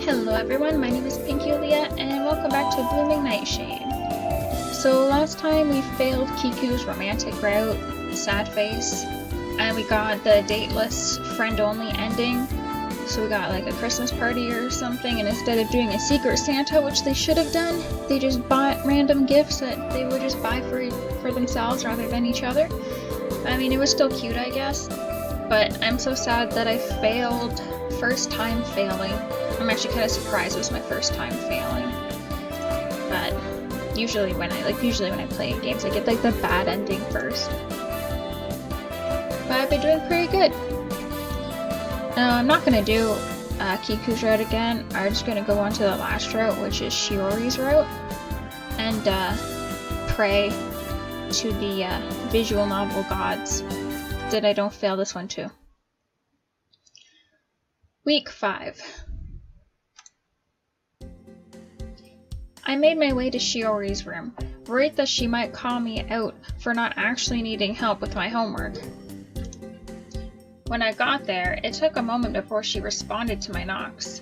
Hello everyone, my name is Pinky Leah, and welcome back to Blooming Nightshade. So last time we failed Kiku's romantic route, sad face, and we got the dateless, friend-only ending. So we got like a Christmas party or something, and instead of doing a secret Santa, which they should have done, they just bought random gifts that they would just buy for themselves rather than each other. I mean, it was still cute, I guess, but I'm so sad that I failed. First time failing. I'm actually kind of surprised it was my first time failing. But usually when I play games, I get like the bad ending first. But I've been doing pretty good. I'm not gonna do Kiku's route again. I'm just gonna go on to the last route, which is Shiori's route, and pray to the visual novel gods that I don't fail this one too. Week 5. I made my way to Shiori's room, worried that she might call me out for not actually needing help with my homework. When I got there, it took a moment before she responded to my knocks.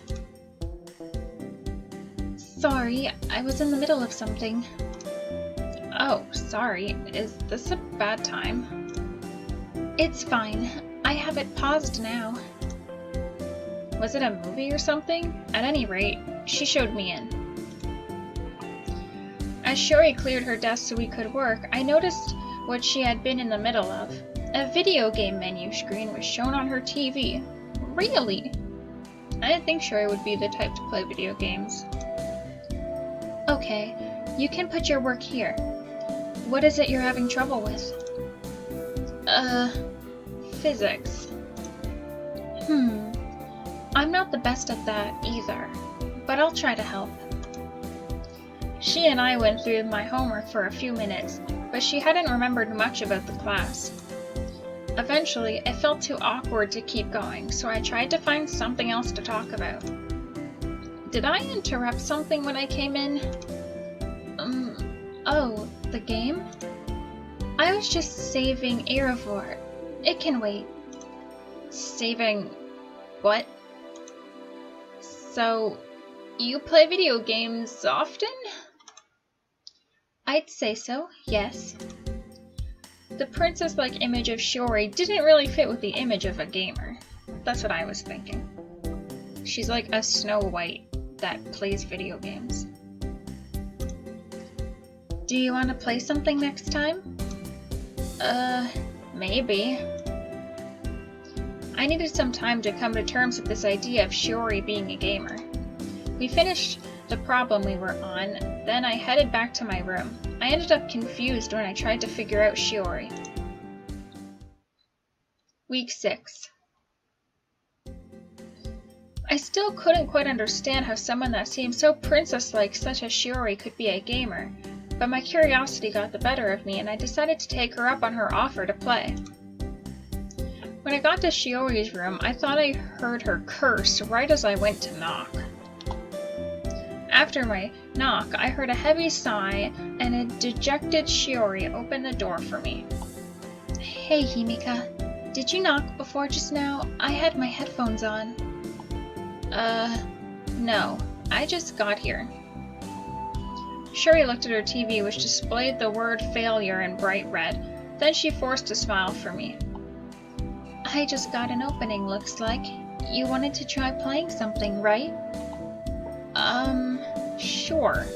Sorry, I was in the middle of something. Oh, sorry. Is this a bad time? It's fine. I have it paused now. Was it a movie or something? At any rate, she showed me in. As Shiori cleared her desk so we could work, I noticed what she had been in the middle of. A video game menu screen was shown on her TV. Really? I didn't think Shiori would be the type to play video games. Okay, you can put your work here. What is it you're having trouble with? Physics. I'm not the best at that either, but I'll try to help. She and I went through my homework for a few minutes, but she hadn't remembered much about the class. Eventually, it felt too awkward to keep going, so I tried to find something else to talk about. Did I interrupt something when I came in? Oh, the game? I was just saving Eivor. It can wait. Saving what? So, you play video games often? I'd say so, yes. The princess-like image of Shiori didn't really fit with the image of a gamer. That's what I was thinking. She's like a Snow White that plays video games. Do you want to play something next time? Maybe. I needed some time to come to terms with this idea of Shiori being a gamer. We finished the problem we were on, then I headed back to my room. I ended up confused when I tried to figure out Shiori. Week 6. I still couldn't quite understand how someone that seemed so princess-like such as Shiori could be a gamer, but my curiosity got the better of me and I decided to take her up on her offer to play. When I got to Shiori's room, I thought I heard her curse right as I went to knock. After my knock, I heard a heavy sigh, and a dejected Shiori opened the door for me. Hey, Himika. Did you knock before just now? I had my headphones on. No. I just got here. Shiori looked at her TV, which displayed the word failure in bright red. Then she forced a smile for me. I just got an opening, looks like. You wanted to try playing something, right? Sure.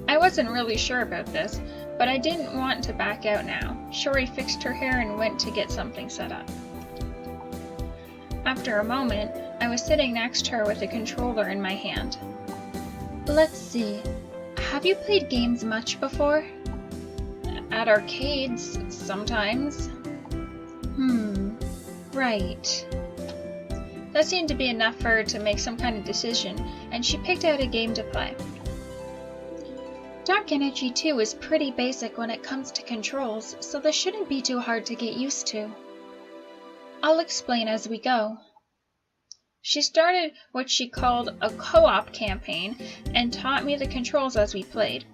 I wasn't really sure about this, but I didn't want to back out now. Shiori fixed her hair and went to get something set up. After a moment, I was sitting next to her with a controller in my hand. Let's see. Have you played games much before? At arcades, sometimes. Right. That seemed to be enough for her to make some kind of decision, and she picked out a game to play. Dark Energy 2 is pretty basic when it comes to controls, so this shouldn't be too hard to get used to. I'll explain as we go. She started what she called a co-op campaign and taught me the controls as we played.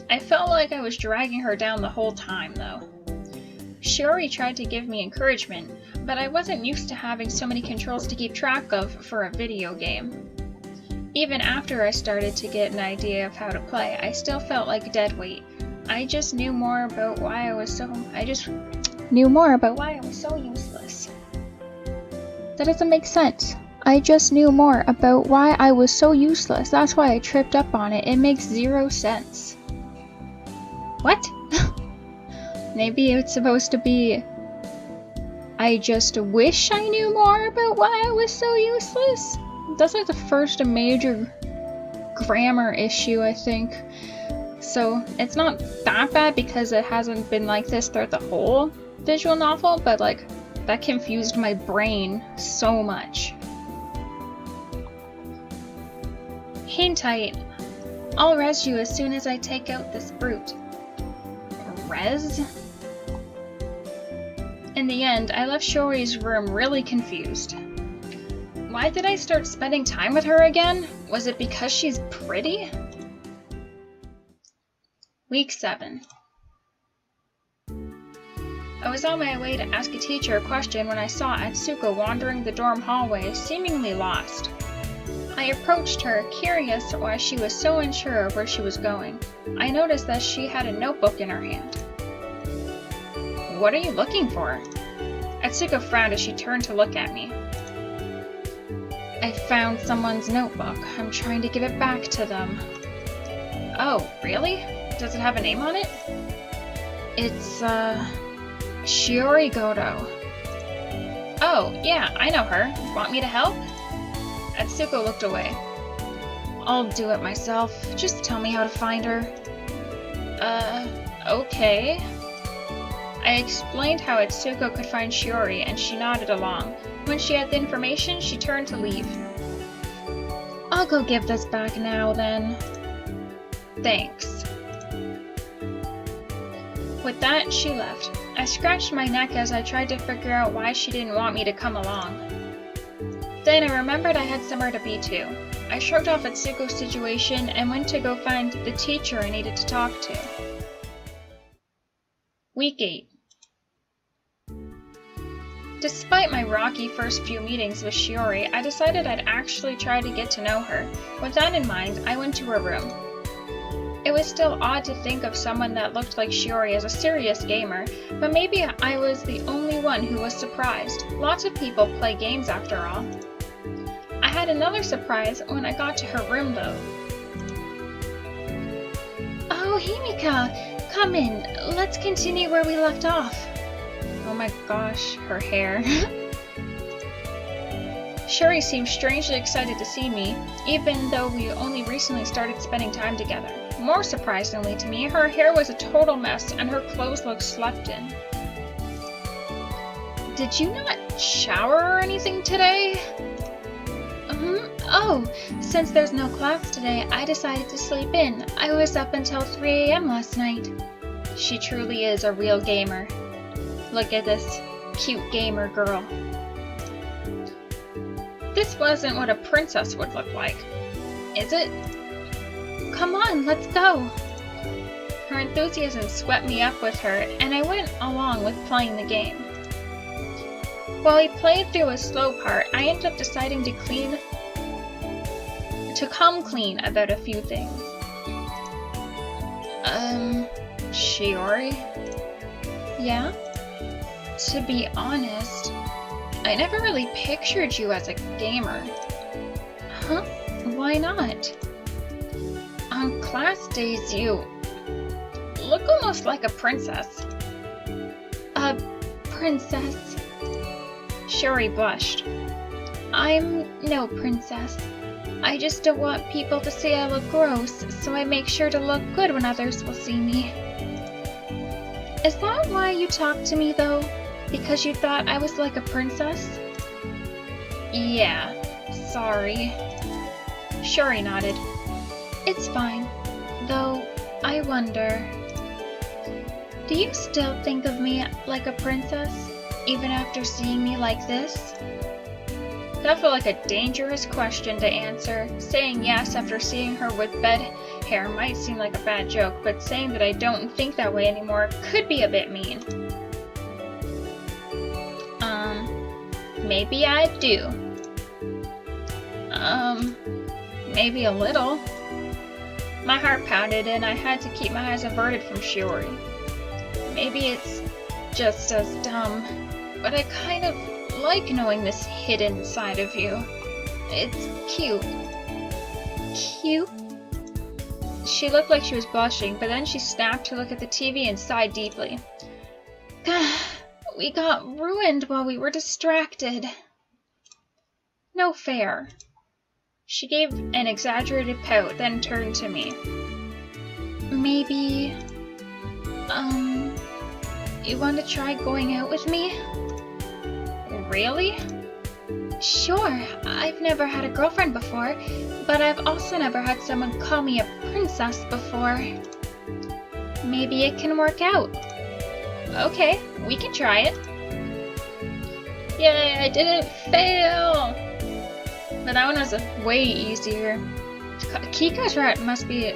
I felt like I was dragging her down the whole time, though. Shiori tried to give me encouragement, but I wasn't used to having so many controls to keep track of for a video game. Even after I started to get an idea of how to play, I still felt like dead weight. I just knew more about why I was so useless. That doesn't make sense. I just knew more about why I was so useless. That's why I tripped up on it. It makes 0 sense. What? Maybe it's supposed to be, I just wish I knew more about why I was so useless? That's like the first major grammar issue, I think. So it's not that bad because it hasn't been like this throughout the whole visual novel, but like that confused my brain so much. Hang tight. I'll res you as soon as I take out this brute. Res? In the end, I left Shiori's room really confused. Why did I start spending time with her again? Was it because she's pretty? Week 7. I was on my way to ask a teacher a question when I saw Atsuko wandering the dorm hallway, seemingly lost. I approached her, curious why she was so unsure of where she was going. I noticed that she had a notebook in her hand. What are you looking for? Atsuko frowned as she turned to look at me. I found someone's notebook. I'm trying to give it back to them. Oh, really? Does it have a name on it? It's, Shiori Goto. Oh, yeah, I know her. Want me to help? Atsuko looked away. I'll do it myself. Just tell me how to find her. Okay. I explained how Atsuko could find Shiori, and she nodded along. When she had the information, she turned to leave. I'll go give this back now, then. Thanks. With that, she left. I scratched my neck as I tried to figure out why she didn't want me to come along. Then I remembered I had somewhere to be too. I shrugged off Atsuko's situation and went to go find the teacher I needed to talk to. Week 8. Despite my rocky first few meetings with Shiori, I decided I'd actually try to get to know her. With that in mind, I went to her room. It was still odd to think of someone that looked like Shiori as a serious gamer, but maybe I was the only one who was surprised. Lots of people play games after all. I had another surprise when I got to her room though. Oh, Himika, come in. Let's continue where we left off. Oh my gosh, her hair. Shiori seemed strangely excited to see me, even though we only recently started spending time together. More surprisingly to me, her hair was a total mess and her clothes looked slept in. Did you not shower or anything today? Oh, since there's no class today, I decided to sleep in. I was up until 3 a.m. last night. She truly is a real gamer. Look at this cute gamer girl. This wasn't what a princess would look like, is it? Come on, let's go! Her enthusiasm swept me up with her, and I went along with playing the game. While we played through a slow part, I ended up deciding to come clean about a few things. Shiori? Yeah? To be honest, I never really pictured you as a gamer. Huh? Why not? On class days, you look almost like a princess. A princess? Shiori blushed. I'm no princess. I just don't want people to say I look gross, so I make sure to look good when others will see me. Is that why you talked to me, though? Because you thought I was like a princess? Yeah, sorry. Shiori nodded. It's fine. Though, I wonder... Do you still think of me like a princess, even after seeing me like this? That felt like a dangerous question to answer. Saying yes after seeing her with bed hair might seem like a bad joke, but saying that I don't think that way anymore could be a bit mean. Maybe I do. Maybe a little. My heart pounded and I had to keep my eyes averted from Shiori. Maybe it's just as dumb, but I kind of like knowing this hidden side of you. It's cute. Cute? She looked like she was blushing, but then she snapped to look at the TV and sighed deeply. We got ruined while we were distracted. No fair. She gave an exaggerated pout, then turned to me. Maybe... you want to try going out with me? Really? Sure, I've never had a girlfriend before, but I've also never had someone call me a princess before. Maybe it can work out. Okay, we can try it. Yay, I didn't fail! But that one was way easier. Kiko's route must be,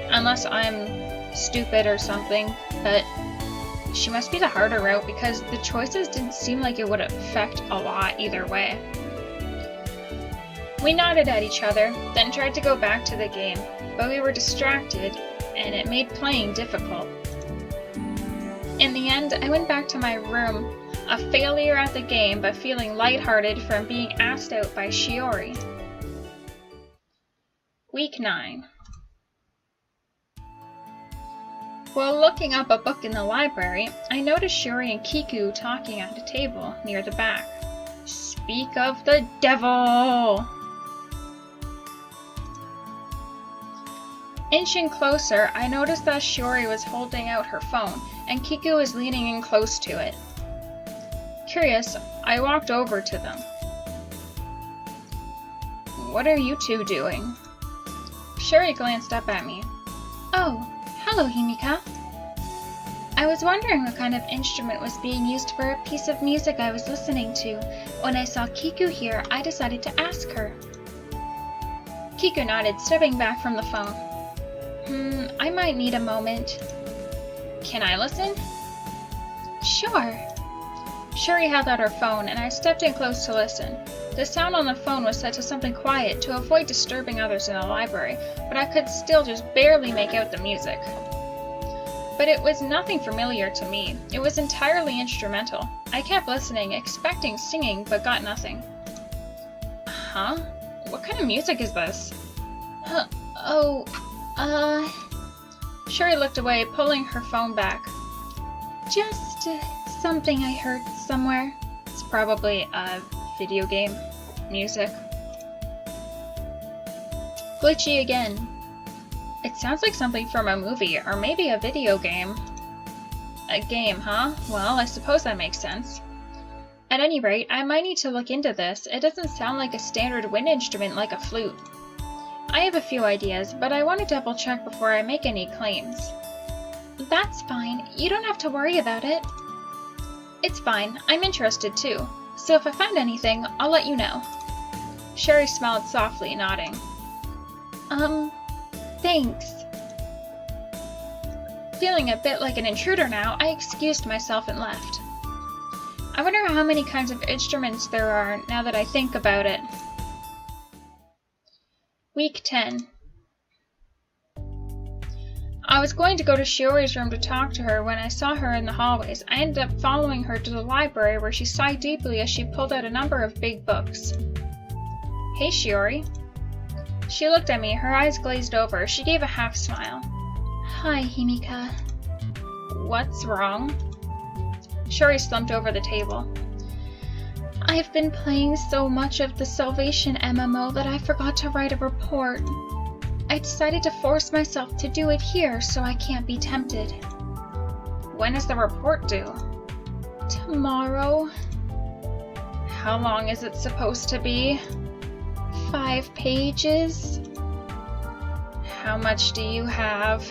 unless I'm stupid or something, but she must be the harder route because the choices didn't seem like it would affect a lot either way. We nodded at each other, then tried to go back to the game, but we were distracted, and it made playing difficult. In the end, I went back to my room, a failure at the game, but feeling lighthearted from being asked out by Shiori. Week 9. While looking up a book in the library, I noticed Shiori and Kiku talking at a table near the back. Speak of the devil! Inching closer, I noticed that Shiori was holding out her phone, and Kiku was leaning in close to it. Curious, I walked over to them. What are you two doing? Shiori glanced up at me. Oh, hello, Himika. I was wondering what kind of instrument was being used for a piece of music I was listening to. When I saw Kiku here, I decided to ask her. Kiku nodded, stepping back from the phone. I might need a moment. Can I listen? Sure. Shiori held out her phone, and I stepped in close to listen. The sound on the phone was set to something quiet to avoid disturbing others in the library, but I could still just barely make out the music. But it was nothing familiar to me. It was entirely instrumental. I kept listening, expecting singing, but got nothing. Huh? What kind of music is this? Shiori looked away, pulling her phone back. Just something I heard somewhere. It's probably a video game music. Glitchy again. It sounds like something from a movie, or maybe a video game. A game, huh? Well, I suppose that makes sense. At any rate, I might need to look into this. It doesn't sound like a standard wind instrument like a flute. I have a few ideas, but I want to double check before I make any claims. That's fine. You don't have to worry about it. It's fine. I'm interested too. So if I find anything, I'll let you know. Shiori smiled softly, nodding. Thanks. Feeling a bit like an intruder now, I excused myself and left. I wonder how many kinds of instruments there are now that I think about it. Week 10. I was going to go to Shiori's room to talk to her when I saw her in the hallways. I ended up following her to the library where she sighed deeply as she pulled out a number of big books. Hey, Shiori. She looked at me, her eyes glazed over. She gave a half smile. Hi, Himika. What's wrong? Shiori slumped over the table. I've been playing so much of the Salvation MMO that I forgot to write a report. I decided to force myself to do it here so I can't be tempted. When is the report due? Tomorrow. How long is it supposed to be? 5 pages. How much do you have?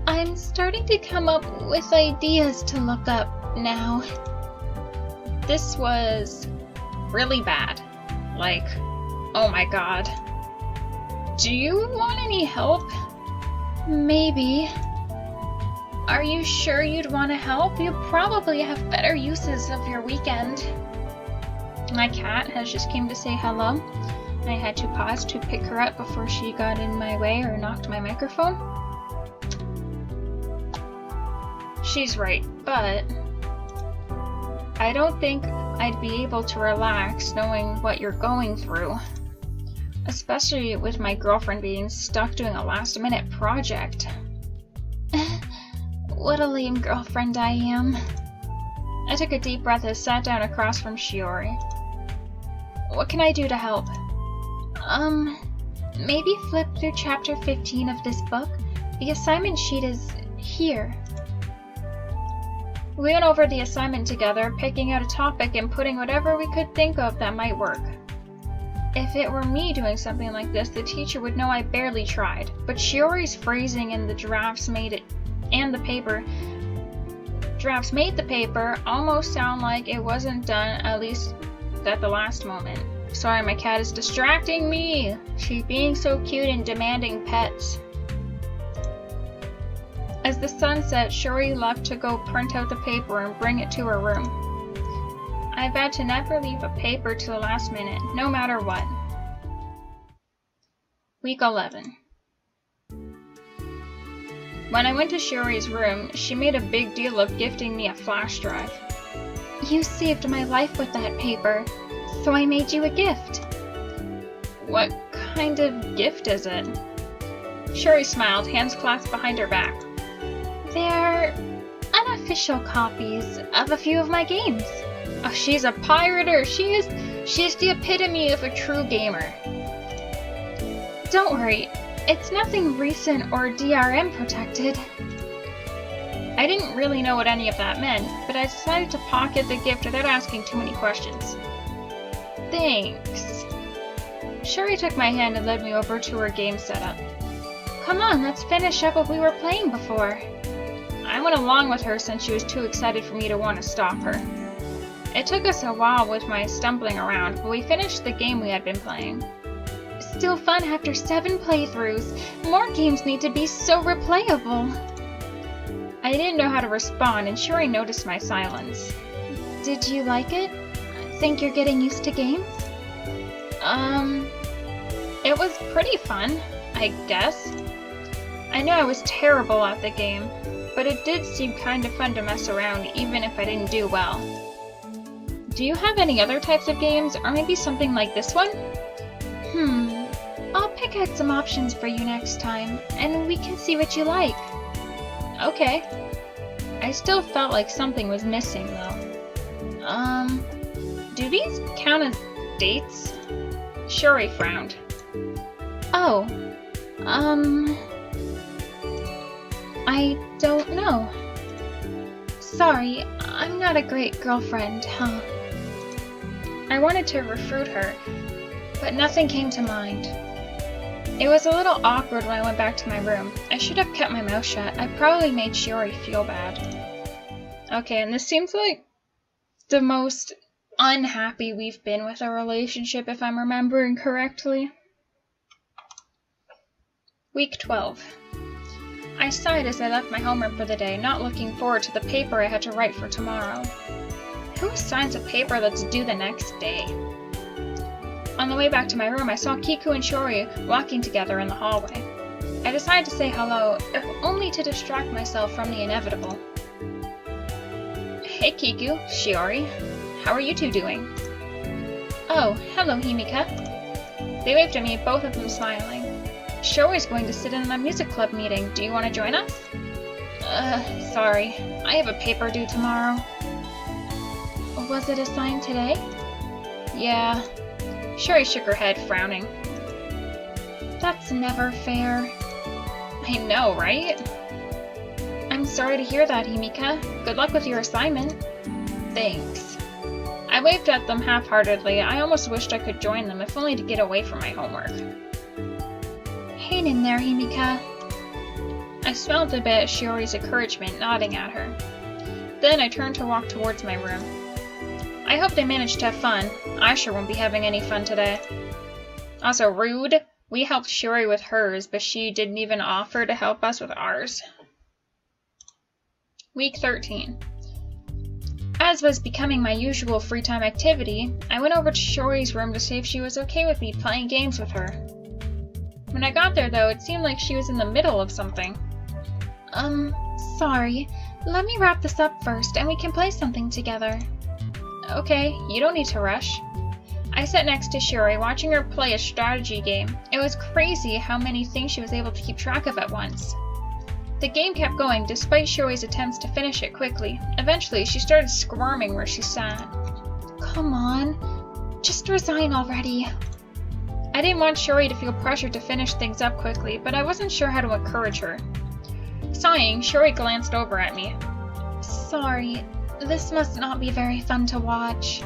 I'm starting to come up with ideas to look up now. This was really bad. Like, oh my god. Do you want any help? Maybe. Are you sure you'd want to help? You probably have better uses of your weekend. My cat has just came to say hello. I had to pause to pick her up before she got in my way or knocked my microphone. She's right, but I don't think I'd be able to relax knowing what you're going through. Especially with my girlfriend being stuck doing a last-minute project. What a lame girlfriend I am. I took a deep breath and sat down across from Shiori. What can I do to help? Maybe flip through chapter 15 of this book. The assignment sheet is here. We went over the assignment together, picking out a topic and putting whatever we could think of that might work. If it were me doing something like this, the teacher would know I barely tried. But Shiori's phrasing and the drafts made the paper almost sound like it wasn't done, at least at the last moment. Sorry, my cat is distracting me. She's being so cute and demanding pets. As the sun set, Shiori left to go print out the paper and bring it to her room. I vowed to never leave a paper to the last minute, no matter what. Week 11. When I went to Shiori's room, she made a big deal of gifting me a flash drive. You saved my life with that paper, so I made you a gift. What kind of gift is it? Shiori smiled, hands clasped behind her back. They're unofficial copies of a few of my games. Oh, she's a pirater. She's the epitome of a true gamer. Don't worry, it's nothing recent or DRM protected. I didn't really know what any of that meant, but I decided to pocket the gift without asking too many questions. Thanks. Shiori took my hand and led me over to her game setup. Come on, let's finish up what we were playing before. I went along with her since she was too excited for me to want to stop her. It took us a while with my stumbling around, but we finished the game we had been playing. Still fun after 7 playthroughs. More games need to be so replayable. I didn't know how to respond, and Shiori noticed my silence. Did you like it? Think you're getting used to games? It was pretty fun, I guess. I know I was terrible at the game, but it did seem kind of fun to mess around, even if I didn't do well. Do you have any other types of games, or maybe something like this one? I'll pick out some options for you next time, and we can see what you like. Okay. I still felt like something was missing, though. Do these count as dates? Shiori frowned. Oh, I don't know. Sorry, I'm not a great girlfriend, huh? I wanted to refute her, but nothing came to mind. It was a little awkward when I went back to my room. I should have kept my mouth shut. I probably made Shiori feel bad. Okay, and this seems like the most unhappy we've been with our relationship, if I'm remembering correctly. Week 12. I sighed as I left my homeroom for the day, not looking forward to the paper I had to write for tomorrow. Who assigns a paper that's due the next day? On the way back to my room, I saw Kiku and Shiori walking together in the hallway. I decided to say hello, if only to distract myself from the inevitable. Hey Kiku, Shiori, how are you two doing? Oh, hello Himika. They waved at me, both of them smiling. Shiori's going to sit in a music club meeting. Do you want to join us? Sorry. I have a paper due tomorrow. Was it assigned today? Yeah. Shiori shook her head, frowning. That's never fair. I know, right? I'm sorry to hear that, Himika. Good luck with your assignment. Thanks. I waved at them half-heartedly. I almost wished I could join them, if only to get away from my homework. Hang in there, Himika. I smiled a bit at Shiori's encouragement, nodding at her. Then I turned to walk towards my room. I hope they managed to have fun. I sure won't be having any fun today. Also rude. We helped Shiori with hers, but she didn't even offer to help us with ours. Week 13. As was becoming my usual free time activity, I went over to Shiori's room to see if she was okay with me playing games with her. When I got there, though, it seemed like she was in the middle of something. Sorry. Let me wrap this up first and we can play something together. Okay, you don't need to rush. I sat next to Shiori, watching her play a strategy game. It was crazy how many things she was able to keep track of at once. The game kept going despite Shiori's attempts to finish it quickly. Eventually, she started squirming where she sat. Come on, just resign already. I didn't want Shiori to feel pressured to finish things up quickly, but I wasn't sure how to encourage her. Sighing, Shiori glanced over at me. Sorry, this must not be very fun to watch.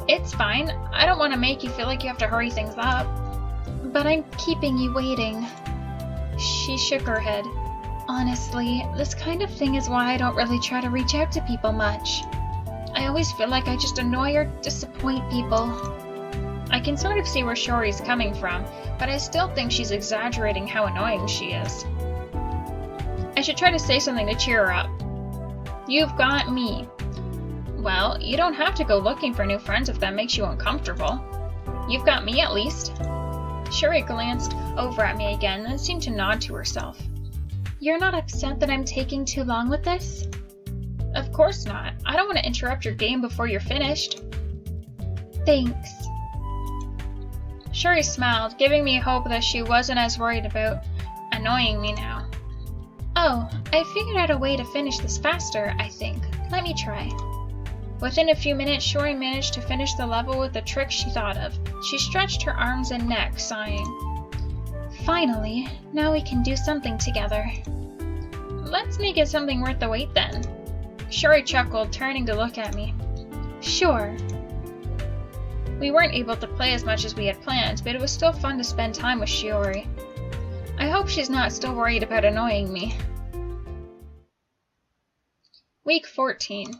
It's fine. I don't want to make you feel like you have to hurry things up. But I'm keeping you waiting. She shook her head. Honestly, this kind of thing is why I don't really try to reach out to people much. I always feel like I just annoy or disappoint people. I can sort of see where Shiori's coming from, but I still think she's exaggerating how annoying she is. I should try to say something to cheer her up. You've got me. Well, you don't have to go looking for new friends if that makes you uncomfortable. You've got me at least. Shiori glanced over at me again and seemed to nod to herself. You're not upset that I'm taking too long with this? Of course not. I don't want to interrupt your game before you're finished. Thanks. Shiori smiled, giving me hope that she wasn't as worried about annoying me now. Oh, I figured out a way to finish this faster, I think. Let me try. Within a few minutes, Shiori managed to finish the level with the trick she thought of. She stretched her arms and neck, sighing. Finally, now we can do something together. Let's make it something worth the wait then. Shiori chuckled, turning to look at me. Sure. We weren't able to play as much as we had planned, but it was still fun to spend time with Shiori. I hope she's not still worried about annoying me. Week 14.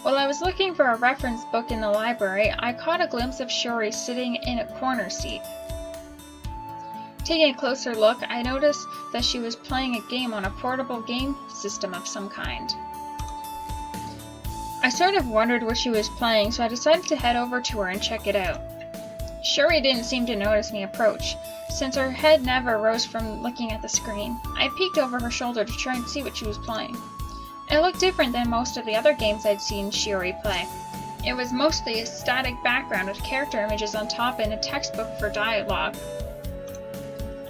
While I was looking for a reference book in the library, I caught a glimpse of Shiori sitting in a corner seat. Taking a closer look, I noticed that she was playing a game on a portable game system of some kind. I sort of wondered what she was playing, so I decided to head over to her and check it out. Shiori didn't seem to notice me approach, since her head never rose from looking at the screen. I peeked over her shoulder to try and see what she was playing. It looked different than most of the other games I'd seen Shiori play. It was mostly a static background with character images on top and a textbook for dialogue.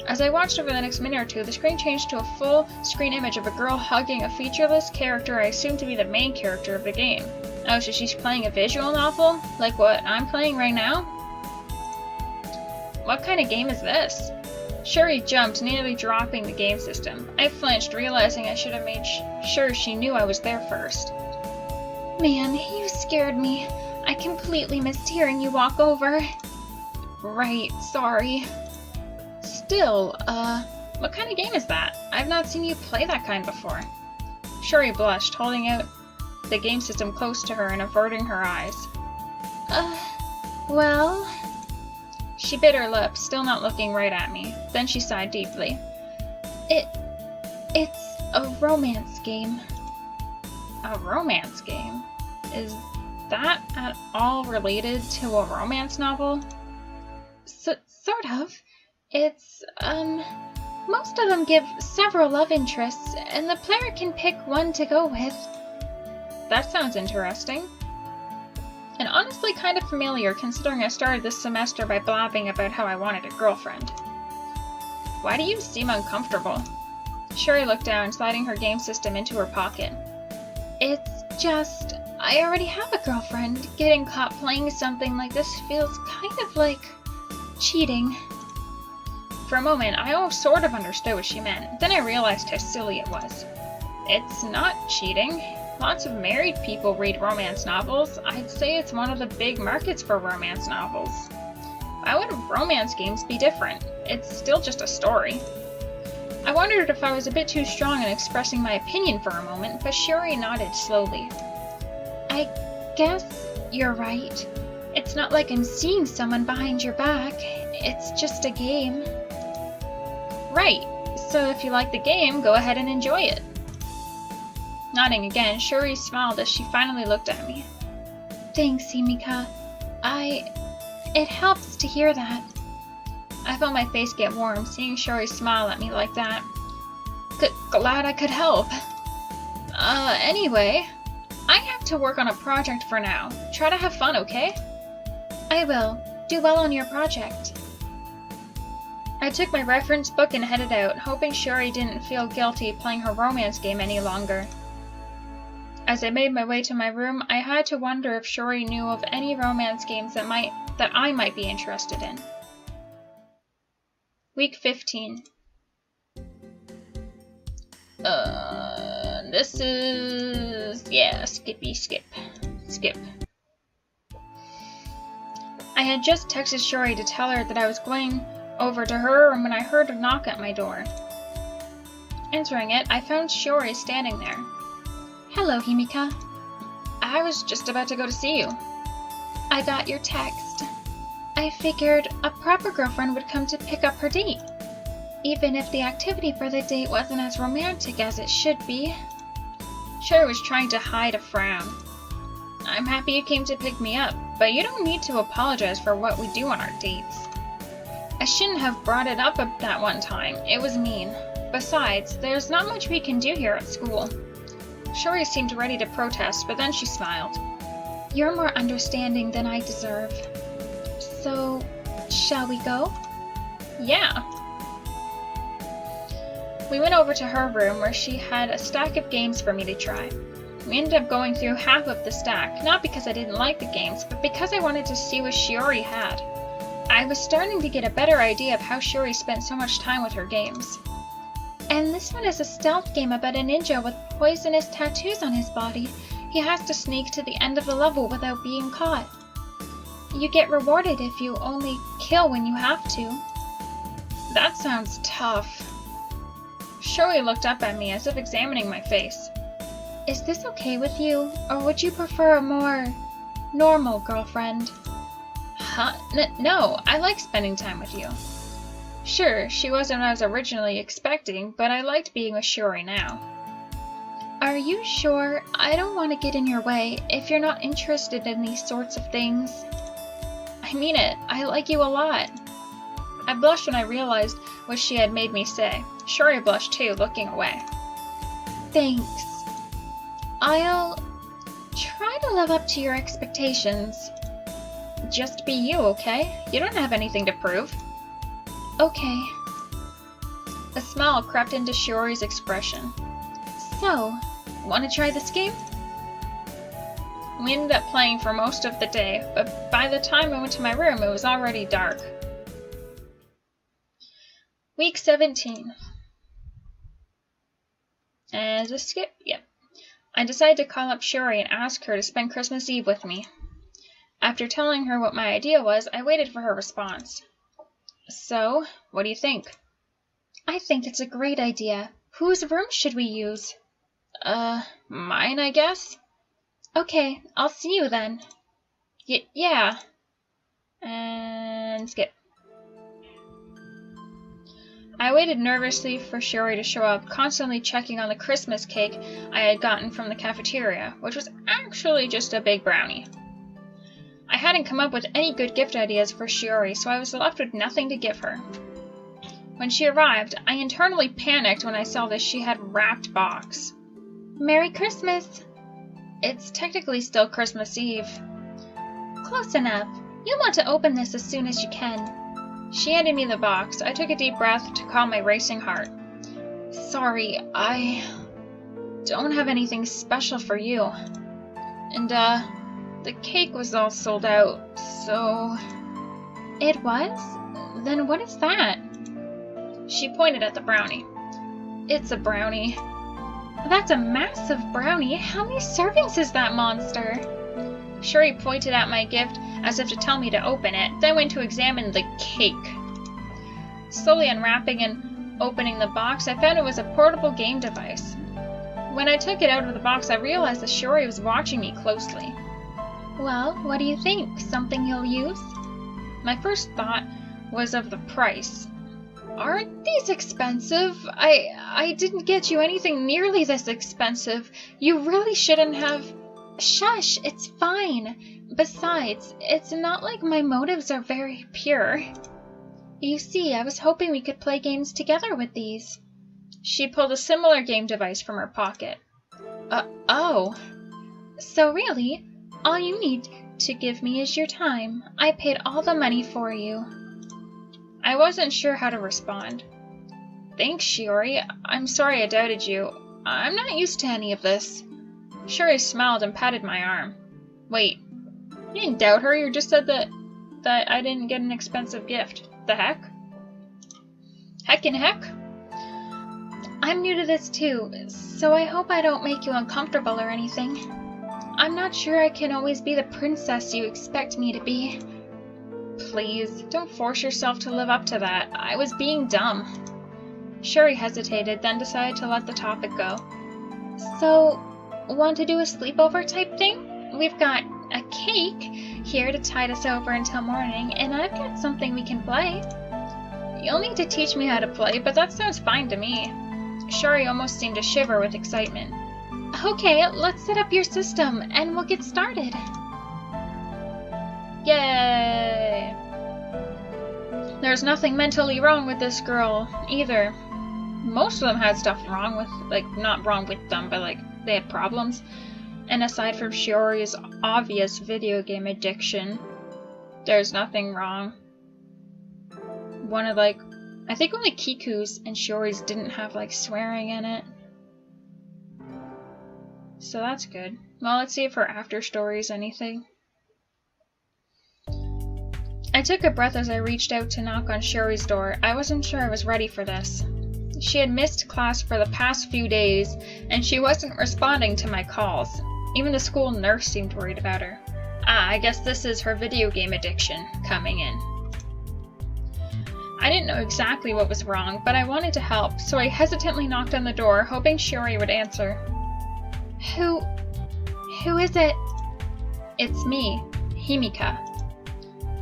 As I watched over the next minute or two, the screen changed to a full-screen image of a girl hugging a featureless character I assumed to be the main character of the game. Oh, so she's playing a visual novel? Like what I'm playing right now? What kind of game is this? Shiori jumped, nearly dropping the game system. I flinched, realizing I should have made sure she knew I was there first. Man, you scared me. I completely missed hearing you walk over. Right, sorry. Still, what kind of game is that? I've not seen you play that kind before. Shiori blushed, holding out the game system close to her and averting her eyes. Well... She bit her lip, still not looking right at me. Then she sighed deeply. It's a romance game. A romance game? Is that at all related to a romance novel? Sort of. It's, most of them give several love interests, and the player can pick one to go with. That sounds interesting. And honestly kind of familiar, considering I started this semester by blabbing about how I wanted a girlfriend. Why do you seem uncomfortable? Shiori looked down, sliding her game system into her pocket. It's just, I already have a girlfriend. Getting caught playing something like this feels kind of like cheating. For a moment, I sort of understood what she meant. Then I realized how silly it was. It's not cheating. Lots of married people read romance novels. I'd say it's one of the big markets for romance novels. Why would romance games be different? It's still just a story. I wondered if I was a bit too strong in expressing my opinion for a moment, but Shiori nodded slowly. I guess you're right. It's not like I'm seeing someone behind your back. It's just a game. Right. So if you like the game, go ahead and enjoy it. Nodding again, Shiori smiled as she finally looked at me. Thanks, Himika. It helps to hear that. I felt my face get warm, seeing Shiori smile at me like that. Glad I could help. Anyway, I have to work on a project for now. Try to have fun, okay? I will. Do well on your project. I took my reference book and headed out, hoping Shiori didn't feel guilty playing her romance game any longer. As I made my way to my room, I had to wonder if Shiori knew of any romance games that I might be interested in. Week 15. This is... yeah, skip. I had just texted Shiori to tell her that I was going over to her room when I heard a knock at my door. Answering it, I found Shiori standing there. Hello, Himika. I was just about to go to see you. I got your text. I figured a proper girlfriend would come to pick up her date, even if the activity for the date wasn't as romantic as it should be. Shiori was trying to hide a frown. I'm happy you came to pick me up, but you don't need to apologize for what we do on our dates. I shouldn't have brought it up that one time. It was mean. Besides, there's not much we can do here at school. Shiori seemed ready to protest, but then she smiled. You're more understanding than I deserve. So, shall we go? Yeah. We went over to her room where she had a stack of games for me to try. We ended up going through half of the stack, not because I didn't like the games, but because I wanted to see what Shiori had. I was starting to get a better idea of how Shiori spent so much time with her games. And this one is a stealth game about a ninja with poisonous tattoos on his body. He has to sneak to the end of the level without being caught. You get rewarded if you only kill when you have to. That sounds tough. Shiori looked up at me as if examining my face. Is this okay with you, or would you prefer a more normal girlfriend? Huh? No, I like spending time with you. Sure, she wasn't what I was originally expecting, but I liked being with Shiori now. Are you sure? I don't want to get in your way if you're not interested in these sorts of things. I mean it. I like you a lot. I blushed when I realized what she had made me say. Shiori blushed too, looking away. Thanks. I'll try to live up to your expectations. Just be you, okay? You don't have anything to prove. Okay. A smile crept into Shiori's expression. So, want to try this game? We ended up playing for most of the day, but by the time I went to my room, it was already dark. Week 17. And just skip? Yep. I decided to call up Shiori and ask her to spend Christmas Eve with me. After telling her what my idea was, I waited for her response. So, what do you think? I think it's a great idea. Whose room should we use? Mine, I guess? Okay, I'll see you then. Yeah. And skip. I waited nervously for Shiori to show up, constantly checking on the Christmas cake I had gotten from the cafeteria, which was actually just a big brownie. I hadn't come up with any good gift ideas for Shiori, so I was left with nothing to give her. When she arrived, I internally panicked when I saw this she had wrapped box. Merry Christmas! It's technically still Christmas Eve. Close enough. You'll want to open this as soon as you can. She handed me the box. I took a deep breath to calm my racing heart. Sorry, I don't have anything special for you. And, the cake was all sold out, so... It was? Then what is that? She pointed at the brownie. It's a brownie. That's a massive brownie. How many servings is that monster? Shiori pointed at my gift as if to tell me to open it, then went to examine the cake. Slowly unwrapping and opening the box, I found it was a portable game device. When I took it out of the box, I realized that Shiori was watching me closely. Well, what do you think? Something you'll use? My first thought was of the price. Aren't these expensive? I didn't get you anything nearly this expensive. You really shouldn't have... Shush, it's fine. Besides, it's not like my motives are very pure. You see, I was hoping we could play games together with these. She pulled a similar game device from her pocket. Oh. So really, all you need to give me is your time. I paid all the money for you. I wasn't sure how to respond. Thanks, Shiori. I'm sorry I doubted you. I'm not used to any of this. Shiori smiled and patted my arm. Wait, you didn't doubt her, you just said that I didn't get an expensive gift. The heck? Heckin' heck? I'm new to this too, so I hope I don't make you uncomfortable or anything. I'm not sure I can always be the princess you expect me to be. Please, don't force yourself to live up to that. I was being dumb. Shiori hesitated, then decided to let the topic go. So, want to do a sleepover type thing? We've got a cake here to tide us over until morning, and I've got something we can play. You'll need to teach me how to play, but that sounds fine to me. Shiori almost seemed to shiver with excitement. Okay, let's set up your system, and we'll get started. Yay! There's nothing mentally wrong with this girl, either. Most of them had stuff wrong with, not wrong with them, but, they had problems. And aside from Shiori's obvious video game addiction, there's nothing wrong. One of, I think only Kiku's and Shiori's didn't have, swearing in it. So that's good. Well, let's see if her after story's anything. I took a breath as I reached out to knock on Shiori's door. I wasn't sure I was ready for this. She had missed class for the past few days, and she wasn't responding to my calls. Even the school nurse seemed worried about her. I guess this is her video game addiction coming in. I didn't know exactly what was wrong, but I wanted to help, so I hesitantly knocked on the door, hoping Shiori would answer. Who is it? It's me, Himika.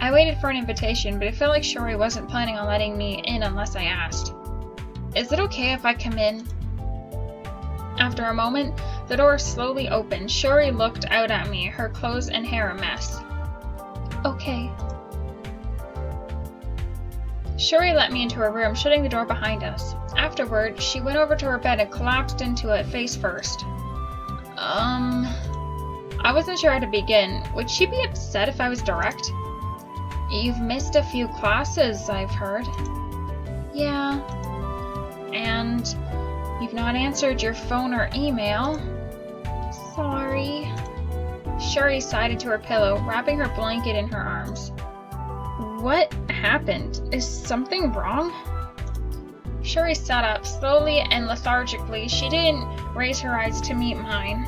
I waited for an invitation, but it felt like Shiori wasn't planning on letting me in unless I asked. Is it okay if I come in? After a moment, the door slowly opened. Shiori looked out at me, her clothes and hair a mess. Okay. Shiori let me into her room, shutting the door behind us. Afterward, she went over to her bed and collapsed into it face first. I wasn't sure how to begin. Would she be upset if I was direct? You've missed a few classes, I've heard. Yeah. And you've not answered your phone or email. Sorry. Shiori sighed into her pillow, wrapping her blanket in her arms. What happened? Is something wrong? Shiori sat up slowly and lethargically. She didn't raise her eyes to meet mine.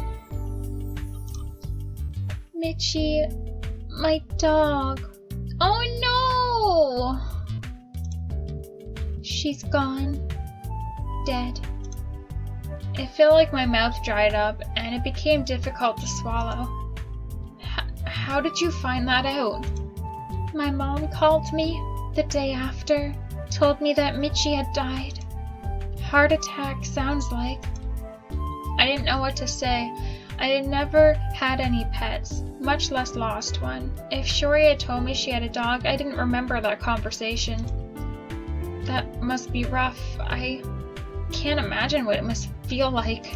Michi, my dog. Oh no! She's gone. Dead. It felt like my mouth dried up, and it became difficult to swallow. How did you find that out? My mom called me the day after, told me that Michi had died. Heart attack sounds like. I didn't know what to say. I had never had any pets, much less lost one. If Shiori had told me she had a dog, I didn't remember that conversation. That must be rough. I can't imagine what it must feel like.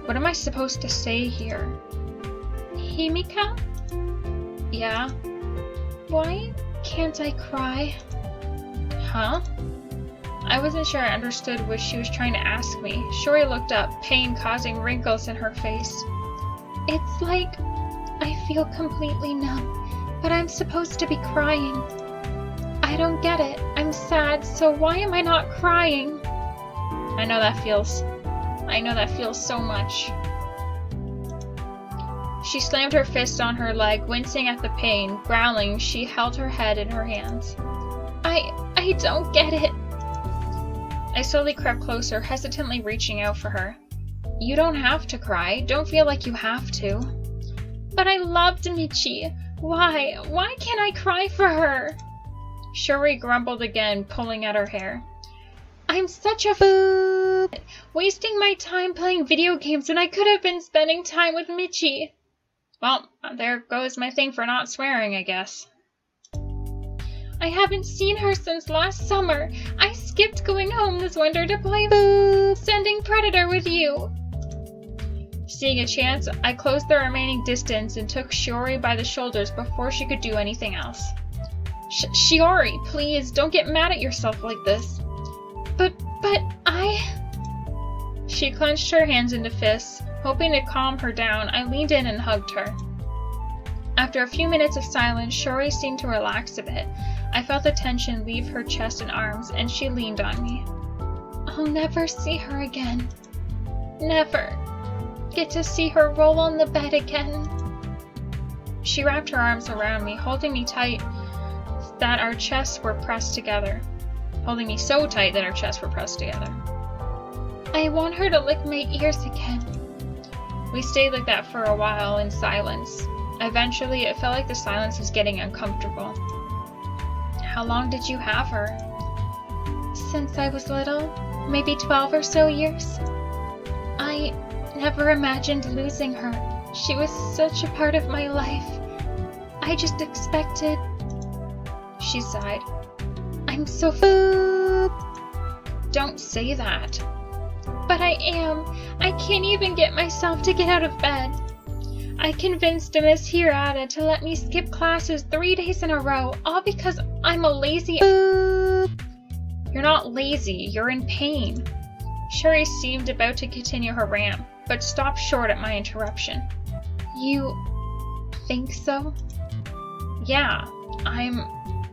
What am I supposed to say here? Himika? Yeah? Why can't I cry? Huh? I wasn't sure I understood what she was trying to ask me. Shiori looked up, pain causing wrinkles in her face. It's like I feel completely numb, but I'm supposed to be crying. I don't get it. I'm sad, so why am I not crying? I know that feels so much. She slammed her fist on her leg, wincing at the pain. Growling, she held her head in her hands. I don't get it. I slowly crept closer, hesitantly reaching out for her. You don't have to cry. Don't feel like you have to. But I loved Michi. Why? Why can't I cry for her? Shiori grumbled again, pulling at her hair. I'm such a boob! Wasting my time playing video games when I could have been spending time with Michi. Well, there goes my thing for not swearing, I guess. I haven't seen her since last summer. I skipped going home this winter to play boob sending Predator with you. Seeing a chance, I closed the remaining distance and took Shiori by the shoulders before she could do anything else. Shiori, please, don't get mad at yourself like this. But She clenched her hands into fists. Hoping to calm her down, I leaned in and hugged her. After a few minutes of silence, Shiori seemed to relax a bit. I felt the tension leave her chest and arms, and she leaned on me. I'll never see her again. Never get to see her roll on the bed again. She wrapped her arms around me, holding me tight that our chests were pressed together. Holding me so tight that our chests were pressed together. I want her to lick my ears again. We stayed like that for a while in silence. Eventually, it felt like the silence was getting uncomfortable. How long did you have her? Since I was little, maybe 12 or so years. I never imagined losing her. She was such a part of my life. I just expected... She sighed. I'm so boob. Don't say that. But I am. I can't even get myself to get out of bed. I convinced Miss Hirata to let me skip classes 3 days in a row, all because I'm a lazy boob. You're not lazy, you're in pain. Shiori seemed about to continue her rant, but stopped short at my interruption. You think so? Yeah, I'm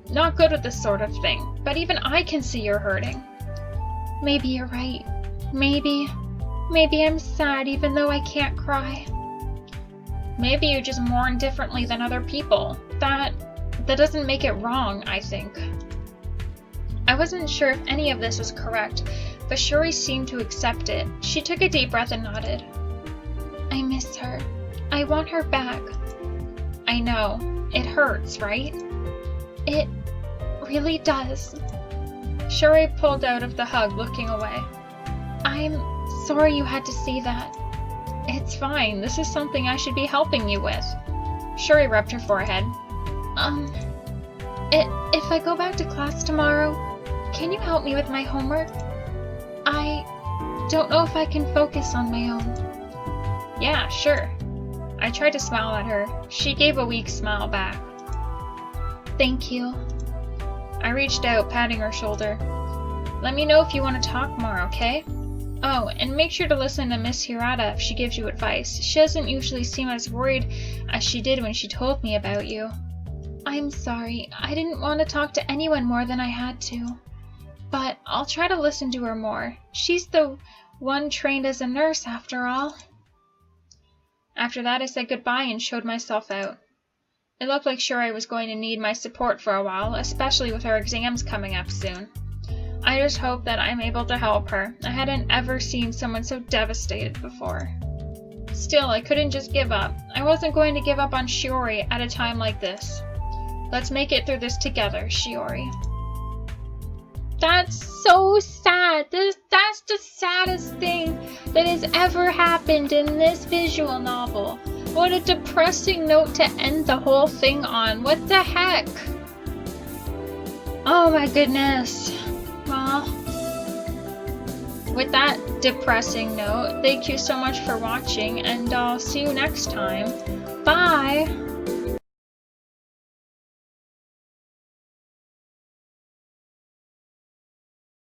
not good at this sort of thing, but even I can see you're hurting. Maybe you're right. Maybe I'm sad even though I can't cry. Maybe you just mourn differently than other people. That doesn't make it wrong, I think. I wasn't sure if any of this was correct, but Shiori seemed to accept it. She took a deep breath and nodded. I miss her. I want her back. I know. It hurts, right? It really does. Shiori pulled out of the hug, looking away. I'm sorry you had to see that. It's fine. This is something I should be helping you with. Shiori rubbed her forehead. If I go back to class tomorrow, can you help me with my homework? I don't know if I can focus on my own. Yeah, sure. I tried to smile at her. She gave a weak smile back. Thank you. I reached out, patting her shoulder. Let me know if you want to talk more, okay? Oh, and make sure to listen to Miss Hirata if she gives you advice. She doesn't usually seem as worried as she did when she told me about you. I'm sorry. I didn't want to talk to anyone more than I had to. But I'll try to listen to her more. She's the one trained as a nurse, after all. After that, I said goodbye and showed myself out. It looked like Shiori was going to need my support for a while, especially with her exams coming up soon. I just hope that I'm able to help her. I hadn't ever seen someone so devastated before. Still, I couldn't just give up. I wasn't going to give up on Shiori at a time like this. Let's make it through this together, Shiori. That's so sad. That's the saddest thing that has ever happened in this visual novel. What a depressing note to end the whole thing on. What the heck? Oh my goodness. Well, with that depressing note, thank you so much for watching, and I'll see you next time. Bye!